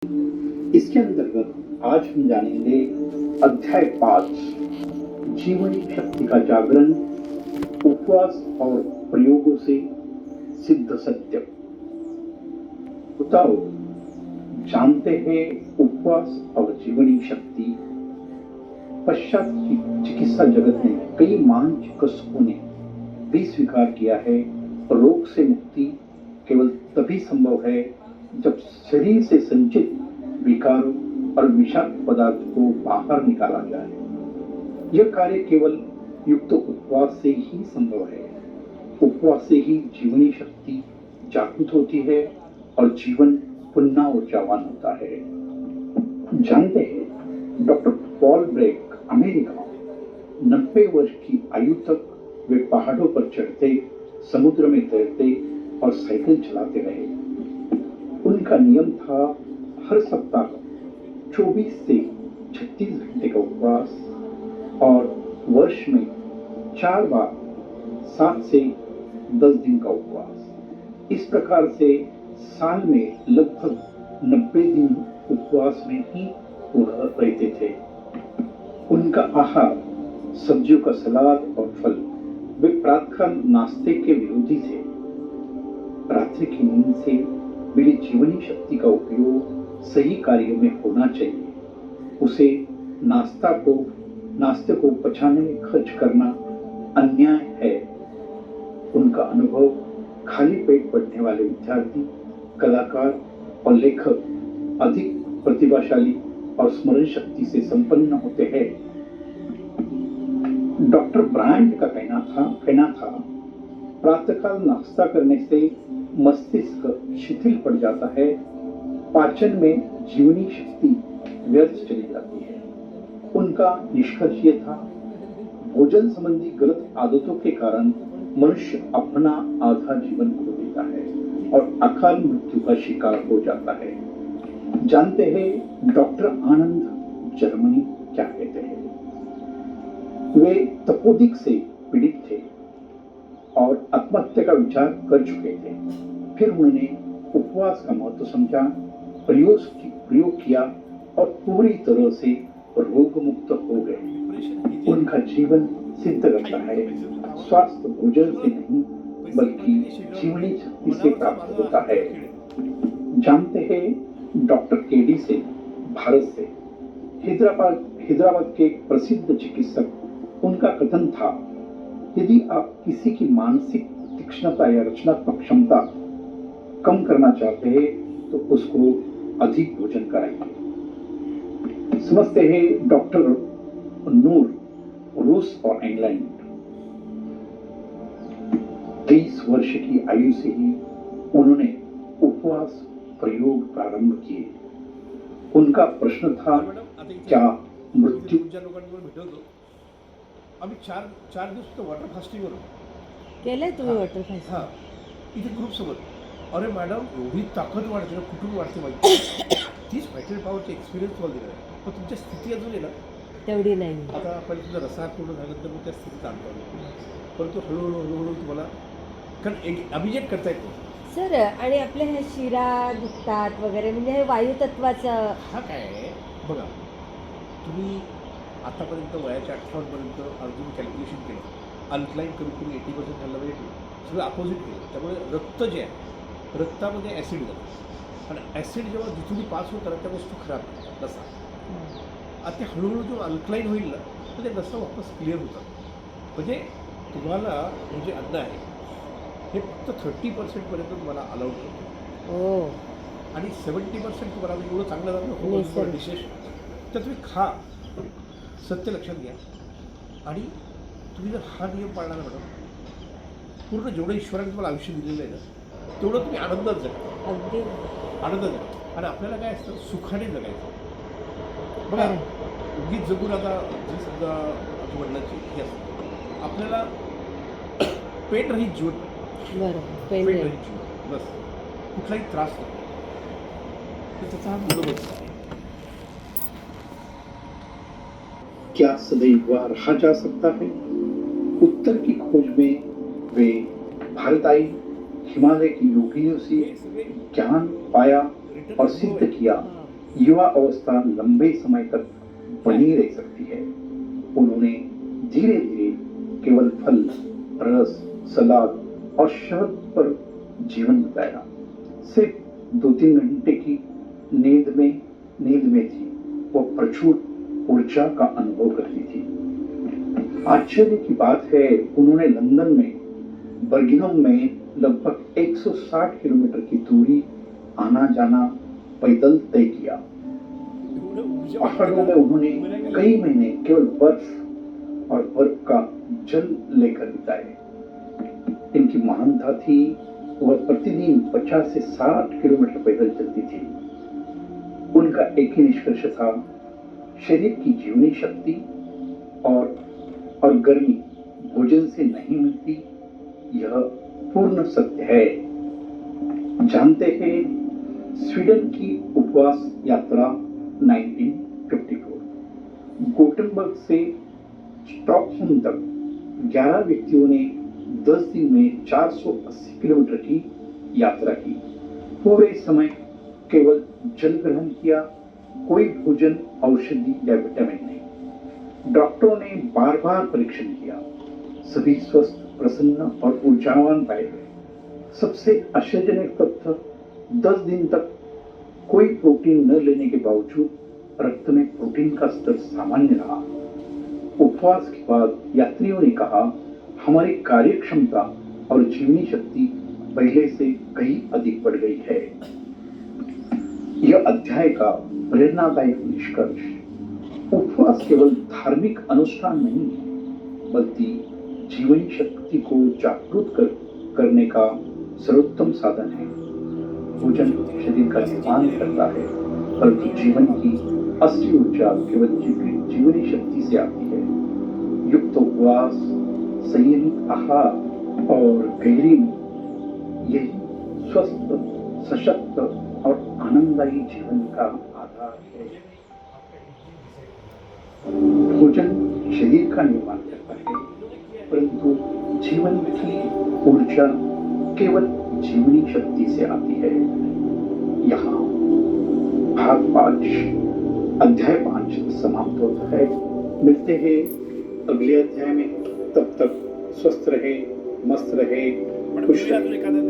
इसके अंतर्गत आज हम जानेंगे अध्याय 5 जीवनी शक्ति का जागरण, उपवास और प्रयोगों से सिद्ध सत्य। बताओ, जानते हैं उपवास और जीवनी शक्ति? पश्चात चिकित्सा जगत ने कई महान चिकित्सकों ने भी स्वीकार किया है, रोग से मुक्ति केवल तभी संभव है जब शरीर से संचित विकारों और विषाक्त पदार्थ को बाहर निकाला जाए। यह कार्य केवल युक्त उपवास से ही संभव है। उपवास से ही जीवनी शक्ति जागृत होती है और जीवन पुनः ऊर्जावान होता है। जानते हैं, डॉक्टर पॉल ब्रेक अमेरिका 90 वर्ष की आयु तक वे पहाड़ों पर चढ़ते, समुद्र में तैरते और साइकिल चलाते रहे। उनका नियम था हर सप्ताह 24 से 36 घंटे का उपवास और वर्ष में 4 बार 7 से 10 दिन का उपवास। इस प्रकार से साल में लगभग 90 दिन उपवास में ही रहते थे। उनका आहार सब्जियों का सलाद और फल। वे प्रातःकाल नाश्ते के विरोधी थे। रात्रि की नींद से मिली जीवनी शक्ति का उपयोग सही कार्यों में होना चाहिए। उसे नाश्ते को पचाने में खर्च करना अन्याय है। उनका अनुभव, खाली पेट पढ़ने वाले विद्यार्थी, कलाकार और लेखक अधिक प्रतिभाशाली और स्मरण शक्ति से संपन्न होते हैं। डॉक्टर ब्रायंट का कहना था, प्रातःकाल नाश्ता करने से मस्तिष्क शिथिल पड़ जाता है, पाचन में जीवनी शक्ति व्यर्थ चली जाती है। उनका निष्कर्ष यह था, भोजन संबंधी गलत आदतों के कारण मनुष्य अपना आधा जीवन खो देता है और अकाल मृत्यु का शिकार हो जाता है। जानते हैं डॉक्टर आनंद जर्मनी क्या कहते हैं? वे तपोदिक से पीड़ित थे और आत्महत्या का विचार कर चुके थे। फिर उन्होंने उपवास का महत्व समझा, प्रयोग किया और पूरी तरह से रोग मुक्त हो गए। उनका जीवन सिद्ध करता है, स्वास्थ्य भोजन से नहीं बल्कि जीवनी शक्ति से प्राप्त होता है। जानते हैं डॉक्टर केडी से, भारत से, हैदराबाद के एक प्रसिद्ध चिकित्सक, उनका कथन था, यदि आप किसी की मानसिक तीक्ष्णता या रचनात्मक क्षमता कम करना चाहते हैं तो उसको अधिक भोजन कराइए। समझते हैं डॉक्टर नूर, रूस और इंग्लैंड। 23 वर्ष की आयु से ही उन्होंने उपवास प्रयोग प्रारंभ किए। उनका प्रश्न था, क्या मृत्यू? आम्ही चार दिवस तो वॉटर फास्टिंगवर केलंय तुम्ही वॉटर फास्टिंग? हां, इथे ग्रुप सोबत. अरे मॅडम, एवढी ताकद वाढते ना, कुठून वाढते माहिती? तीच व्हायटल पॉवरची एक्सपिरियन्स तुम्हाला दिला आहे. पण तुमची स्थिती अजून आहे ना तेवढी नाही. आता पहिले तुझा रसाळ पूर्ण झाल्यानंतर मग त्या स्थितीत आणतो आम्ही. परंतु हळूहळू तुम्हाला कारण एक अभिजत करता येतो. सर, आणि आपल्या ह्या शिरा दुखतात वगैरे, म्हणजे हे वायुतत्वाचं हा काय आहे बघा, तुम्ही आतापर्यंत वयाच्या 58पर्यंत अर्जुन कॅल्क्युलेशन केलं, अल्कलाईन करून तुम्ही 80% झालं म्हणजे सगळं अपोजिट केलं. त्यामुळे रक्त जे आहे, रक्तामध्ये ॲसिड जातं आणि ॲसिड जेव्हा जिथून पास होतं त्या वस्तू खराब नसा. आता ते हळूहळू जेव्हा अल्कलाईन होईल ना तर ते नसा वापस क्लिअर होतात. म्हणजे तुम्हाला हे जे अन्न आहे हे फक्त 30% तुम्हाला अलाउड करतो हो. आणि 70% तुम्हाला म्हणजे एवढं चांगलं जातं डिशेस तर तुम्ही खा. सत्य लक्षात घ्या. आणि तुम्ही जर हा नियम पाळला ना मॅडम, पूर्ण जेवढं ईश्वराने तुम्हाला आयुष्य दिलेलं आहे ना तेवढं तुम्ही आनंदात जगा. अगदी आनंदात जगा. आणि आपल्याला काय असतं, सुखाने जगायचं. बघा, उगीच जगून आता जी समजा वडिलांची हे असतं, आपल्याला पेट रहित जीवन, बरोबर, पेट पेन रहित जीवन, बस कुठलाही त्रास नाही. तर त्याचा हा मूलभूत आहे. क्या सदैव वह रहा जा सकता है? उत्तर की खोज में वे भारत आई, हिमालय की योगियों से ज्ञान पाया और सिद्ध किया युवा अवस्था लंबे समय तक बनी रह सकती है। उन्होंने धीरे धीरे केवल फल, रस, सलाद और शहद पर जीवन बिताया। सिर्फ 2-3 घंटे की नींद में थी वो प्रचुर ऊर्जा का अनुभव करती थी। आश्चर्य की बात है, उन्होंने लंदन में बर्मिंघम में लगभग 160 किलोमीटर की दूरी आना जाना पैदल तय किया। पहाड़ों में उन्होंने कई महीने केवल बर्फ और बर्फ का जल लेकर बिताए। इनकी महानता थी, वह प्रतिदिन 50 से 60 किलोमीटर पैदल चलती थी। उनका एक ही निष्कर्ष था, शरीर की जीवनी शक्ति और गर्मी भोजन से नहीं मिलती, यह पूर्ण सत्य है। जानते हैं, स्वीडन की उपवास यात्रा 1954 गोटेनबर्ग से स्टॉकहोम तक 11 व्यक्तियों ने 10 दिन में 480 किलोमीटर की यात्रा की। पूरे समय केवल जल ग्रहण किया, कोई भोजन, औषधि या विटामिन नहीं। डॉक्टरों ने बार बार परीक्षण किया, सभी स्वस्थ, प्रसन्न और ऊर्जावान पाए गए। सबसे आश्चर्यजनक तथ्य, 10 दिन तक कोई प्रोटीन न लेने के बावजूद रक्त में प्रोटीन का स्तर सामान्य रहा। उपवास के बाद यात्रियों ने कहा, हमारी कार्यक्षमता और जीवनी शक्ति पहले से कहीं अधिक बढ़ गई है। यह अध्याय का प्रेरणादायक निष्कर्ष, उपवास केवल धार्मिक अनुष्ठान नहीं है, बल्कि जीवन शक्ति को जागृत करने का सर्वोत्तम साधन है। भोजन शरीर का निर्माण करता है, परंतु जीवन की असली ऊर्जा केवल जीवनी शक्ति से आती है। युक्त उपवास, संयमित आहार और गहरी नींद, यही स्वस्थ, सशक्त और आनंददायी जीवन का आधार है। भोजन शरीर का निर्माण करता है, परंतु जीवन की ऊर्जा केवल जीवनी शक्ति से आती है। यहाँ भाग 5 अध्याय 5 समाप्त होता है। मिलते हैं अगले अध्याय में। तब तक स्वस्थ रहे, मस्त रहे, खुश रहे।